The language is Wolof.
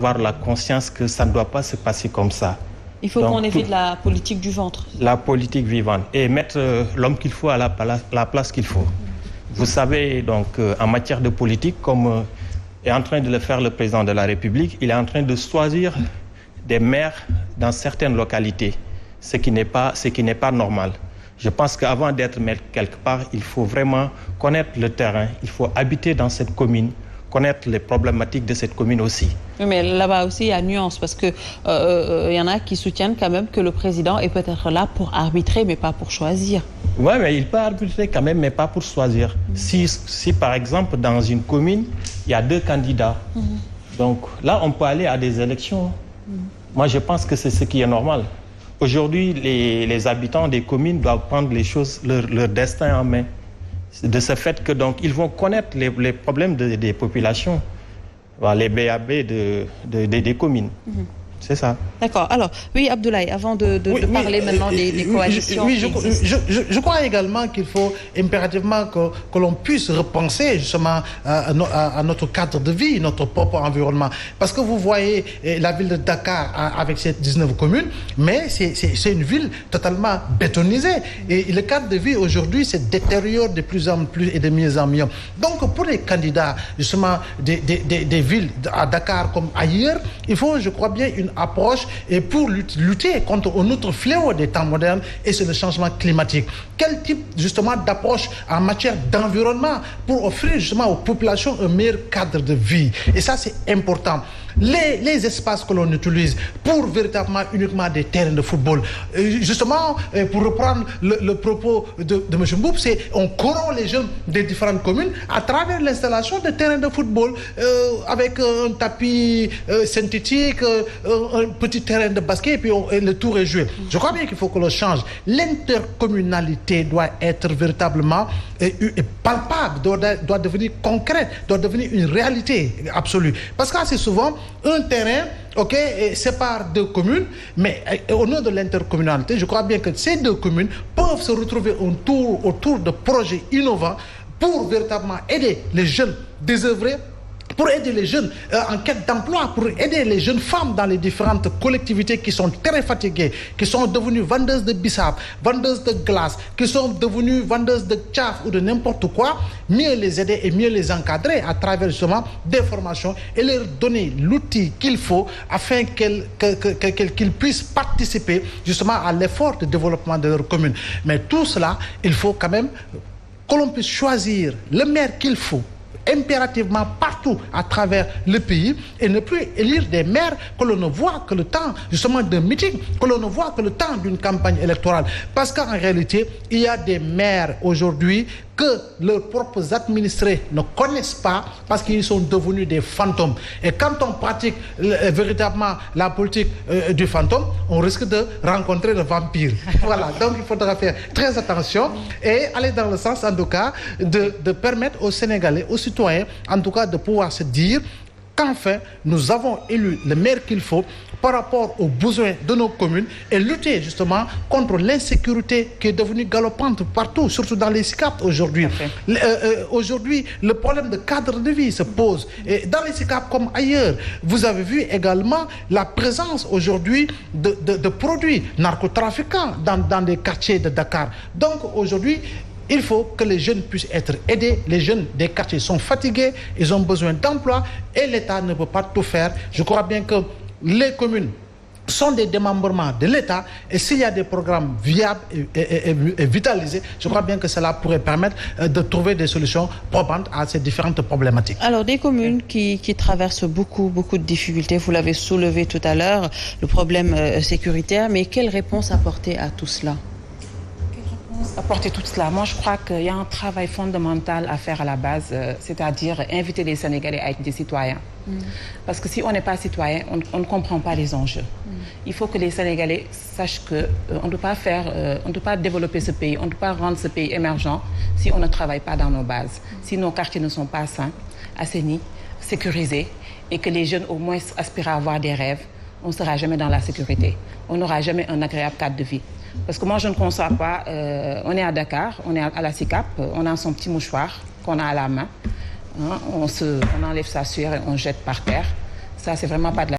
avoir la conscience que ça ne doit pas se passer comme ça. Il faut qu'on évite la politique du ventre. La politique vivante et mettre l'homme qu'il faut à la place qu'il faut. Vous savez, donc, en matière de politique, comme est en train de le faire le président de la République, il est en train de choisir des maires dans certaines localités, ce qui n'est pas normal. Je pense qu'avant d'être maire quelque part, il faut vraiment connaître le terrain, il faut habiter dans cette commune, connaître les problématiques de cette commune aussi. Oui, mais là-bas aussi, il y a nuance, parce que y en a qui soutiennent quand même que le président est peut-être là pour arbitrer, mais pas pour choisir. Oui, mais il peut arbitrer quand même, mais pas pour choisir. Si par exemple, dans une commune, il y a 2 candidats, donc là, on peut aller à des élections. Moi, je pense que c'est ce qui est normal. Aujourd'hui, les habitants des communes doivent prendre les choses, leur destin en main. De ce fait que donc ils vont connaître les problèmes des populations, les BAB des communes. C'est ça. D'accord. Alors, oui, Abdoulaye, avant de parler maintenant des coalitions... Je crois également qu'il faut impérativement que l'on puisse repenser justement à notre cadre de vie, notre propre environnement. Parce que vous voyez la ville de Dakar avec ses 19 communes, mais c'est une ville totalement bétonisée. Et le cadre de vie aujourd'hui se détériore de plus en plus et de mieux en mieux. Donc, pour les candidats justement des villes à Dakar comme ailleurs, il faut, je crois bien, une approche et pour lutter contre un autre fléau des temps modernes, et c'est le changement climatique. Quel type justement d'approche en matière d'environnement pour offrir justement aux populations un meilleur cadre de vie? Et ça, c'est important. Les espaces que l'on utilise pour véritablement uniquement des terrains de football. Justement, pour reprendre le propos de M. Mboup, c'est on corrompt les jeunes des différentes communes à travers l'installation de terrains de football avec un tapis synthétique, un petit terrain de basket et le tour est joué. Je crois bien qu'il faut que l'on change. L'intercommunalité doit être véritablement palpable, doit devenir concrète, doit devenir une réalité absolue. Parce qu'assez souvent, un terrain, sépare 2 communes, mais au nom de l'intercommunalité, je crois bien que ces 2 communes peuvent se retrouver autour de projets innovants pour véritablement aider les jeunes désœuvrés, pour aider les jeunes en quête d'emploi, pour aider les jeunes femmes dans les différentes collectivités qui sont très fatiguées, qui sont devenues vendeuses de bissap, vendeuses de glace, qui sont devenues vendeuses de tchaf ou de n'importe quoi, mieux les aider et mieux les encadrer à travers justement des formations et leur donner l'outil qu'il faut afin qu'ils puissent participer justement à l'effort de développement de leur commune. Mais tout cela, il faut quand même que l'on puisse choisir le maire qu'il faut impérativement partout à travers le pays et ne plus élire des maires que l'on ne voit que le temps justement d'un meeting, que l'on ne voit que le temps d'une campagne électorale. Parce qu'en réalité, il y a des maires aujourd'hui que leurs propres administrés ne connaissent pas parce qu'ils sont devenus des fantômes. Et quand on pratique véritablement la politique du fantôme, on risque de rencontrer le vampire. Voilà, donc il faudra faire très attention et aller dans le sens, en tout cas, de permettre aux Sénégalais, aux citoyens, en tout cas, de pouvoir se dire qu'enfin, nous avons élu le maire qu'il faut par rapport aux besoins de nos communes et lutter justement contre l'insécurité qui est devenue galopante partout, surtout dans les SICAP aujourd'hui. Aujourd'hui, le problème de cadre de vie se pose. Et dans les SICAP comme ailleurs, vous avez vu également la présence aujourd'hui de produits narcotrafiquants dans les quartiers de Dakar. Donc aujourd'hui, il faut que les jeunes puissent être aidés. Les jeunes des quartiers sont fatigués, ils ont besoin d'emploi et l'État ne peut pas tout faire. Je crois bien que les communes sont des démembrements de l'État et s'il y a des programmes viables et vitalisés, je crois bien que cela pourrait permettre de trouver des solutions probantes à ces différentes problématiques. Alors, des communes qui traversent beaucoup de difficultés, vous l'avez soulevé tout à l'heure, le problème sécuritaire, mais quelle réponse apporter à tout cela ? Apporter tout cela. Moi, je crois qu'il y a un travail fondamental à faire à la base, c'est-à-dire inviter les Sénégalais à être des citoyens. Parce que si on n'est pas citoyen, on ne comprend pas les enjeux. Il faut que les Sénégalais sachent qu'on ne peut pas développer ce pays, on ne peut pas rendre ce pays émergent si on ne travaille pas dans nos bases, si nos quartiers ne sont pas sains, assainis, sécurisés, et que les jeunes au moins aspirent à avoir des rêves. On ne sera jamais dans la sécurité. On n'aura jamais un agréable cadre de vie. Parce que moi, je ne conçois pas, on est à Dakar, on est à la SICAP, on a son petit mouchoir qu'on a à la main, hein, on enlève sa sueur et on jette par terre. Ça, c'est vraiment pas de la